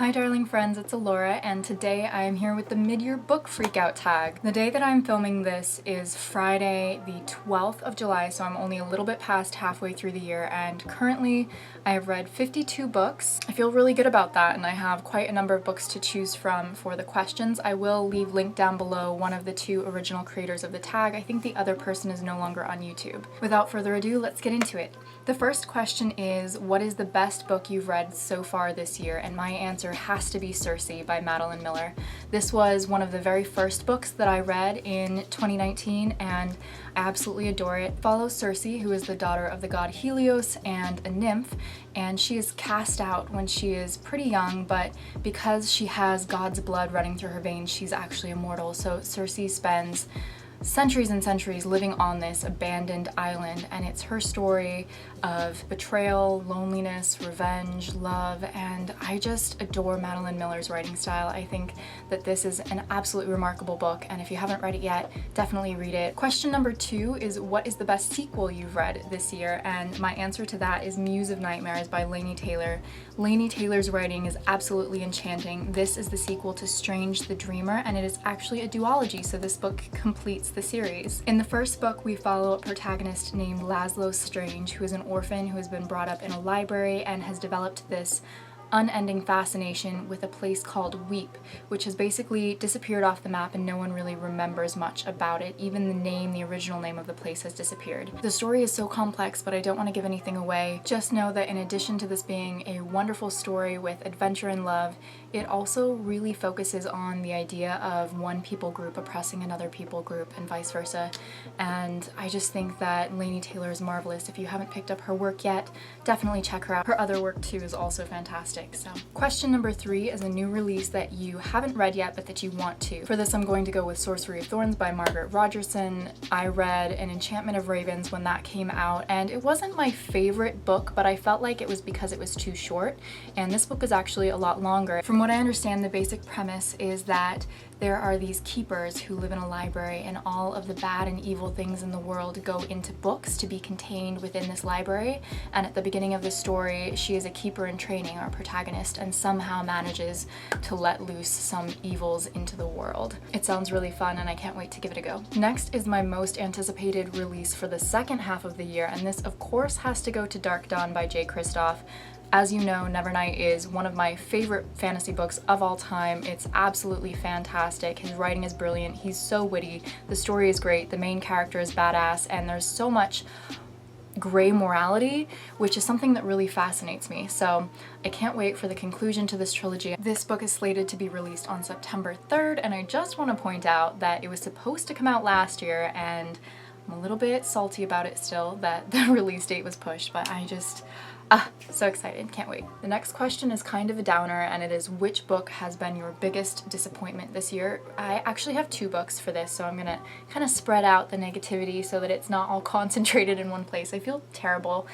Hi darling friends, it's Alora, and today I am here with the mid-year book freakout tag. The day that I'm filming this is Friday the 12th of July, so I'm only a little bit past halfway through the year, and currently I have read 52 books. I feel really good about that, and I have quite a number of books to choose from for the questions. I will leave linked down below one of the two original creators of the tag. I think the other person is no longer on YouTube. Without further ado, let's get into it. The first question is, what is the best book you've read so far this year? And my answer has to be Circe by Madeline Miller. This was one of the very first books that I read in 2019 and I absolutely adore it. It follows Circe, who is the daughter of the god Helios and a nymph, and she is cast out when she is pretty young, but because she has God's blood running through her veins, she's actually immortal. So Circe spends centuries and centuries living on this abandoned island, and it's her story of betrayal, loneliness, revenge, love, and I just adore Madeline Miller's writing style. I think that this is an absolutely remarkable book, and if you haven't read it yet, definitely read it. Question number 2 is, what is the best sequel you've read this year? And my answer to that is Muse of Nightmares by LAKEY Taylor. LAKEY Taylor's writing is absolutely enchanting. This is the sequel to Strange the Dreamer, and it is actually a duology, so this book completes the series. In the first book, we follow a protagonist named Laszlo Strange, who is an orphan who has been brought up in a library and has developed this unending fascination with a place called Weep, which has basically disappeared off the map and no one really remembers much about it. Even the name, the original name of the place, has disappeared. The story is so complex, but I don't want to give anything away. Just know that in addition to this being a wonderful story with adventure and love, it also really focuses on the idea of one people group oppressing another people group and vice versa. And I just think that LAKEY Taylor is marvelous. If you haven't picked up her work yet, definitely check her out. Her other work too is also fantastic. So, question number 3 is a new release that you haven't read yet but that you want to. For this, I'm going to go with Sorcery of Thorns by Margaret Rogerson. I read An Enchantment of Ravens when that came out, and it wasn't my favorite book, but I felt like it was because it was too short, and this book is actually a lot longer. From what I understand, the basic premise is that there are these keepers who live in a library, and all of the bad and evil things in the world go into books to be contained within this library. And at the beginning of the story, she is a keeper in training, our protagonist, and somehow manages to let loose some evils into the world. It sounds really fun and I can't wait to give it a go. Next is my most anticipated release for the second half of the year, and this of course has to go to Dark Dawn by Jay Kristoff. As you know, Nevernight is one of my favorite fantasy books of all time. It's absolutely fantastic. His writing is brilliant. He's so witty. The story is great. The main character is badass, and there's so much gray morality, which is something that really fascinates me. So I can't wait for the conclusion to this trilogy. This book is slated to be released on September 3rd, and I just want to point out that it was supposed to come out last year, and I'm a little bit salty about it still that the release date was pushed, but so excited, can't wait. The next question is kind of a downer, and it is, which book has been your biggest disappointment this year? I actually have 2 books for this, so I'm gonna kind of spread out the negativity so that it's not all concentrated in one place. I feel terrible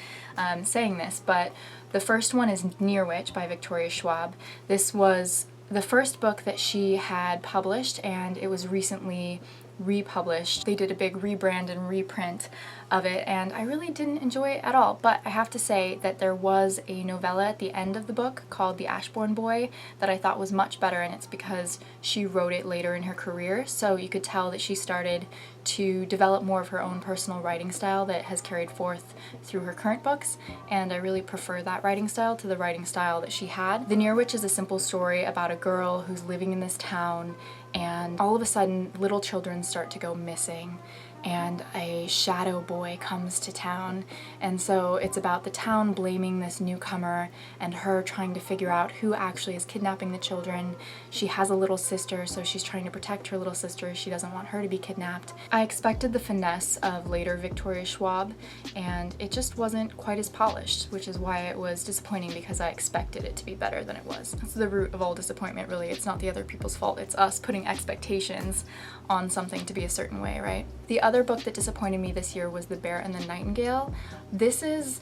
saying this, but the first one is Near Witch by Victoria Schwab. This was the first book that she had published, and it was recently republished. They did a big rebrand and reprint of it, and I really didn't enjoy it at all. But I have to say that there was a novella at the end of the book called The Ashbourne Boy that I thought was much better, and it's because she wrote it later in her career, so you could tell that she started to develop more of her own personal writing style that has carried forth through her current books, and I really prefer that writing style to the writing style that she had. The Near Witch is a simple story about a girl who's living in this town, and all of a sudden little children start to go missing, and a shadow boy comes to town, and so it's about the town blaming this newcomer and her trying to figure out who actually is kidnapping the children. She has a little sister, so she's trying to protect her little sister. She doesn't want her to be kidnapped. I expected the finesse of later Victoria Schwab, and it just wasn't quite as polished, which is why it was disappointing, because I expected it to be better than it was. That's the root of all disappointment, really. It's not the other people's fault. It's us putting expectations on something to be a certain way, right? The other book that disappointed me this year was The Bear and the Nightingale. This is,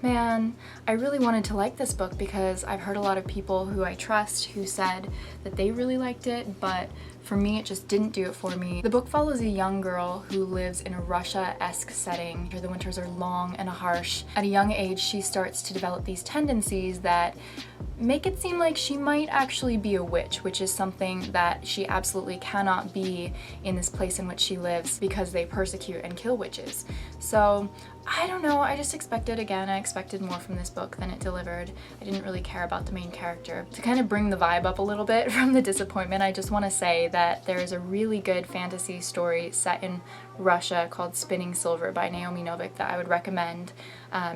man, I really wanted to like this book because I've heard a lot of people who I trust who said that they really liked it, but For me, it just didn't do it for me. The book follows a young girl who lives in a Russia-esque setting where the winters are long and harsh. At a young age, she starts to develop these tendencies that make it seem like she might actually be a witch, which is something that she absolutely cannot be in this place in which she lives because they persecute and kill witches. So I don't know, I just expected, again, I expected more from this book than it delivered. I didn't really care about the main character. To kind of bring the vibe up a little bit from the disappointment, I just want to say that there is a really good fantasy story set in Russia called Spinning Silver by Naomi Novik that I would recommend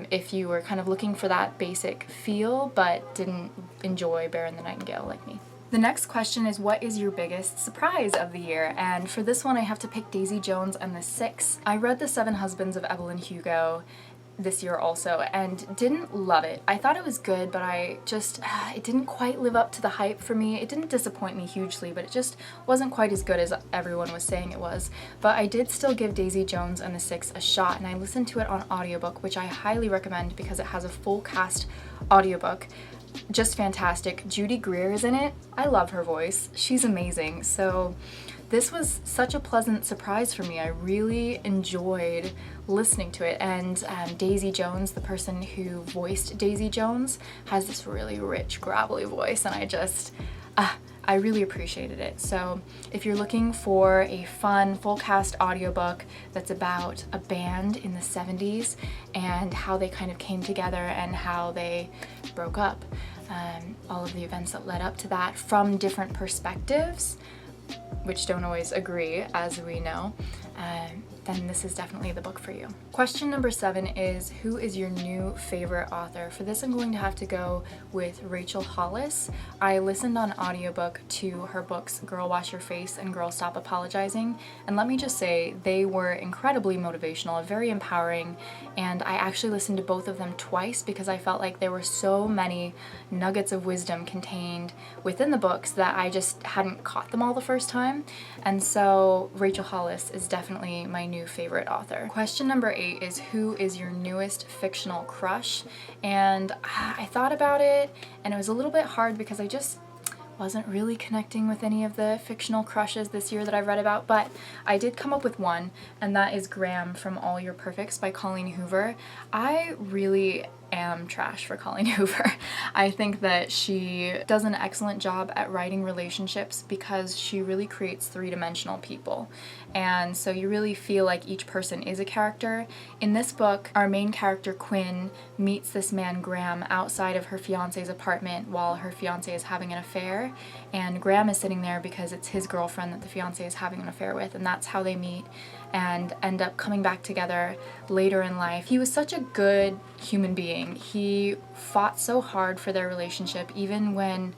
if you were kind of looking for that basic feel but didn't enjoy Bear the Nightingale like me. The next question is, what is your biggest surprise of the year? And for this one, I have to pick Daisy Jones and the Six. I read The Seven Husbands of Evelyn Hugo this year also and didn't love it. I thought it was good, but it didn't quite live up to the hype for me. It didn't disappoint me hugely, but it just wasn't quite as good as everyone was saying it was. But I did still give Daisy Jones and the Six a shot, and I listened to it on audiobook, which I highly recommend because it has a full cast audiobook. Just fantastic. Judy Greer is in it. I love her voice. She's amazing. So this was such a pleasant surprise for me. I really enjoyed listening to it, and Daisy Jones, the person who voiced Daisy Jones, has this really rich, gravelly voice, and I really appreciated it. So if you're looking for a fun, full cast audiobook that's about a band in the 70s and how they kind of came together and how they broke up, all of the events that led up to that from different perspectives, which don't always agree, as we know, then this is definitely the book for you. Question number 7 is, who is your new favorite author? For this, I'm going to have to go with Rachel Hollis. I listened on audiobook to her books Girl Wash Your Face and Girl Stop Apologizing, and let me just say they were incredibly motivational, very empowering, and I actually listened to both of them twice because I felt like there were so many nuggets of wisdom contained within the books that I just hadn't caught them all the first time. And so Rachel Hollis is definitely my new favorite author. Question number 8 is, who is your newest fictional crush? And I thought about it, and it was a little bit hard because I just wasn't really connecting with any of the fictional crushes this year that I've read about, but I did come up with one, and that is Graham from All Your Perfects by Colleen Hoover. I really am trash for Colleen Hoover. I think that she does an excellent job at writing relationships because she really creates three-dimensional people. And so you really feel like each person is a character. In this book, our main character, Quinn, meets this man, Graham, outside of her fiance's apartment while her fiance is having an affair. And Graham is sitting there because it's his girlfriend that the fiance is having an affair with, and that's how they meet and end up coming back together later in life. He was such a good human being. He fought so hard for their relationship, even when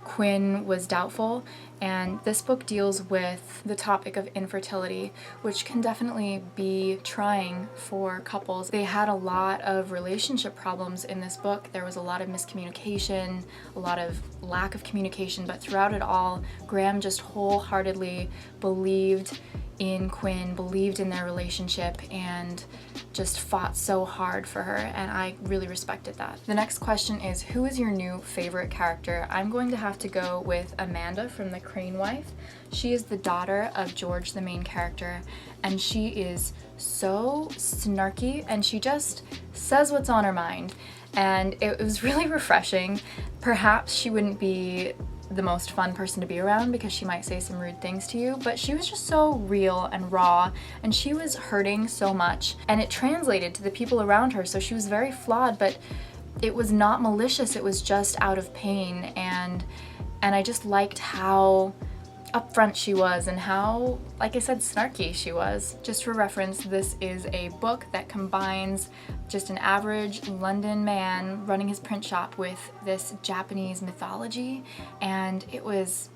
Quinn was doubtful. And this book deals with the topic of infertility, which can definitely be trying for couples. They had a lot of relationship problems in this book. There was a lot of miscommunication, a lot of lack of communication, but throughout it all, Graham just wholeheartedly believed in Quinn, believed in their relationship, and just fought so hard for her, and I really respected that. The next question is, who is your new favorite character? I'm going to have to go with Amanda from The Crane Wife. She is the daughter of George, the main character, and she is so snarky, and she just says what's on her mind, and it was really refreshing. Perhaps she wouldn't be the most fun person to be around because she might say some rude things to you, but she was just so real and raw, and she was hurting so much, and it translated to the people around her. So she was very flawed, but it was not malicious, it was just out of pain, and I just liked how upfront she was and how, like I said, snarky she was. Just for reference, this is a book that combines just an average London man running his print shop with this Japanese mythology, and it was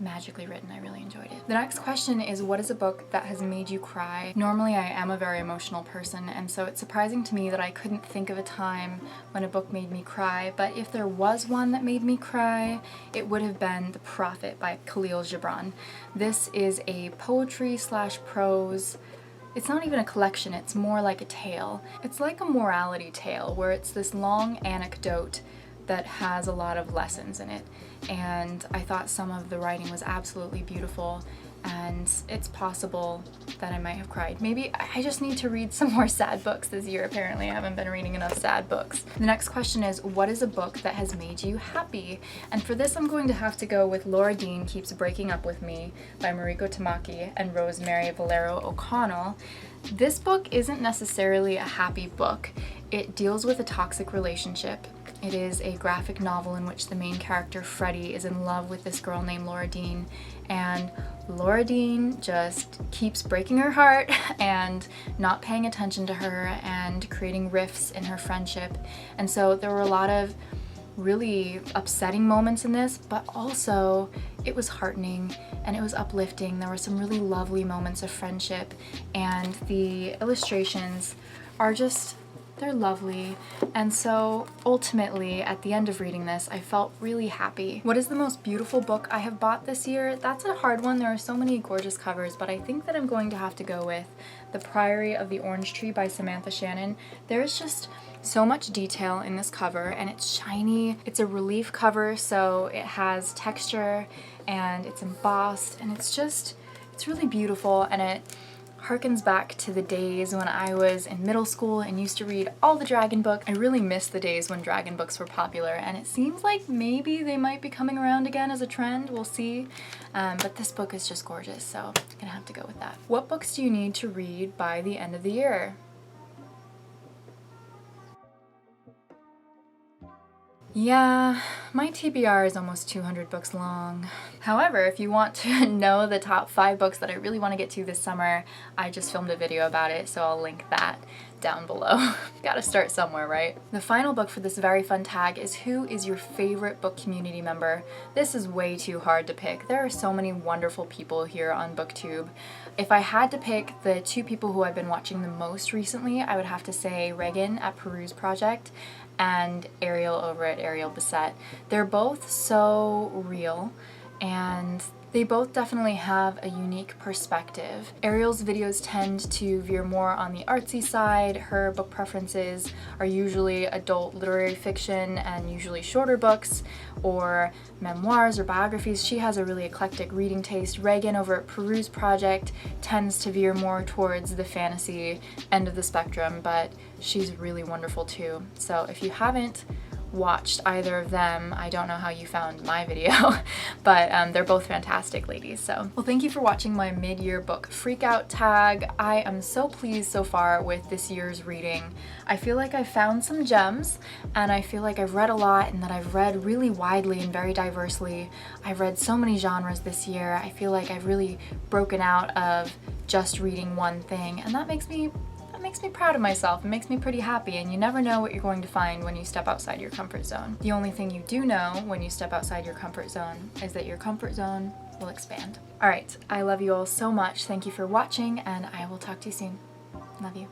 magically written. I really enjoyed it. The next question is, what is a book that has made you cry? Normally I am a very emotional person, and so it's surprising to me that I couldn't think of a time when a book made me cry, but if there was one that made me cry, it would have been The Prophet by Khalil Gibran. This is a poetry / prose. It's not even a collection, it's more like a tale. It's like a morality tale where it's this long anecdote that has a lot of lessons in it, and I thought some of the writing was absolutely beautiful, and it's possible that I might have cried. Maybe I just need to read some more sad books this year. Apparently I haven't been reading enough sad books. The next question is, what is a book that has made you happy? And for this I'm going to have to go with Laura Dean Keeps Breaking Up With Me by Mariko Tamaki and Rosemary Valero O'Connell. This book isn't necessarily a happy book. It deals with a toxic relationship. It is a graphic novel in which the main character, Freddie, is in love with this girl named Laura Dean, and Laura Dean just keeps breaking her heart and not paying attention to her and creating rifts in her friendship. And so there were a lot of really upsetting moments in this, but also it was heartening and it was uplifting. There were some really lovely moments of friendship, and the illustrations are just, they're lovely. And so ultimately, at the end of reading this, I felt really happy. What is the most beautiful book I have bought this year? That's a hard one. There are so many gorgeous covers, but I think that I'm going to have to go with The Priory of the Orange Tree by Samantha Shannon. There's just so much detail in this cover, and it's shiny. It's a relief cover, so it has texture and it's embossed, and it's really beautiful, and it harkens back to the days when I was in middle school and used to read all the dragon books. I really miss the days when dragon books were popular, and it seems like maybe they might be coming around again as a trend. We'll see. But this book is just gorgeous, so I'm gonna have to go with that. What books do you need to read by the end of the year? Yeah, my TBR is almost 200 books long. However, if you want to know the top 5 books that I really want to get to this summer, I just filmed a video about it, so I'll link that down below. Gotta start somewhere, right? The final book for this very fun tag is, who is your favorite book community member? This is way too hard to pick. There are so many wonderful people here on BookTube. If I had to pick the 2 people who I've been watching the most recently, I would have to say Reagan at Peruse Project and Ariel over at Ariel Bissett. They're both so real, and they both definitely have a unique perspective. Ariel's videos tend to veer more on the artsy side. Her book preferences are usually adult literary fiction and usually shorter books or memoirs or biographies. She has a really eclectic reading taste. Reagan over at Peruse Project tends to veer more towards the fantasy end of the spectrum, but she's really wonderful too. So if you haven't watched either of them, I don't know how you found my video, but they're both fantastic ladies. So, well, thank you for watching my mid-year book Freakout tag. I am so pleased so far with this year's reading. I feel like I've found some gems, and I feel like I've read a lot and that I've read really widely and very diversely. I've read so many genres this year. I feel like I've really broken out of just reading one thing, and that makes me proud of myself. It makes me pretty happy, and you never know what you're going to find when you step outside your comfort zone. The only thing you do know when you step outside your comfort zone is that your comfort zone will expand. All right, I love you all so much. Thank you for watching, and I will talk to you soon. Love you.